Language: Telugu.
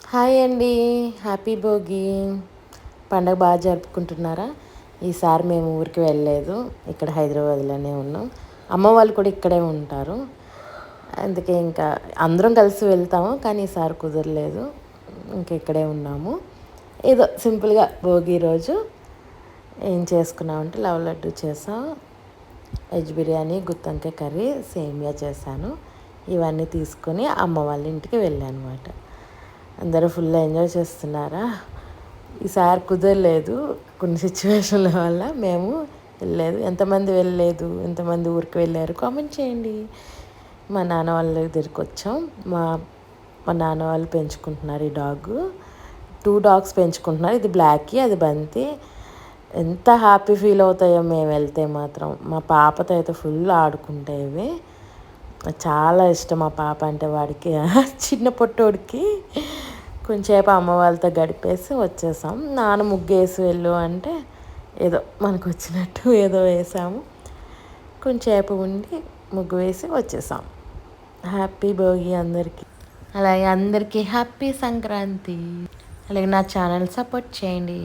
హాయ్ అండి. హ్యాపీ భోగి. పండగ బాగా జరుపుకుంటున్నారా? ఈసారి మేము ఊరికి వెళ్ళలేదు, ఇక్కడ హైదరాబాద్లోనే ఉన్నాం. అమ్మ వాళ్ళు కూడా ఇక్కడే ఉంటారు, అందుకే ఇంకా అందరం కలిసి వెళ్తాము, కానీ ఈసారి కుదరలేదు. ఇంక ఇక్కడే ఉన్నాము. ఏదో సింపుల్గా భోగి రోజు ఏం చేసుకున్నామంటే లడ్డు చేసాం, వెజ్ బిర్యానీ, గుత్తొంకాయ కర్రీ, సేమియా చేశాను. ఇవన్నీ తీసుకొని అమ్మ వాళ్ళ ఇంటికి వెళ్ళాను అనమాట. అందరూ ఫుల్ ఎంజాయ్ చేస్తున్నారా? ఈసారి కుదరలేదు, కొన్ని సిచ్యువేషన్ల వల్ల మేము వెళ్ళలేదు. ఎంతమంది వెళ్ళలేదు, ఎంతమంది ఊరికి వెళ్ళారు కామెంట్ చేయండి. మా నాన్న వాళ్ళ దగ్గరికి వచ్చాం. మా మా నాన్న వాళ్ళు పెంచుకుంటున్నారు ఈ డాగ్. 2 డాగ్స్ పెంచుకుంటున్నారు, ఇది బ్లాకీ, అది బంతి. ఎంత హ్యాపీ ఫీల్ అవుతాయో మేము వెళ్తే మాత్రం. మా పాపతో అయితే ఫుల్ ఆడుకుంటాయి. చాలా ఇష్టం మా పాప అంటే వాడికి. చిన్న పొట్టోడికి కొంచెంసేపు అమ్మ వాళ్ళతో గడిపేసి వచ్చేసాం. నాన్న ముగ్గేసి వెళ్ళు అంటే ఏదో మనకు వచ్చినట్టు ఏదో వేసాము. కొంచెంసేపు ఉండి ముగ్గు వేసి వచ్చేసాం. హ్యాపీ భోగి అందరికీ. అలాగే అందరికీ హ్యాపీ సంక్రాంతి. అలాగే నా ఛానల్ సపోర్ట్ చేయండి.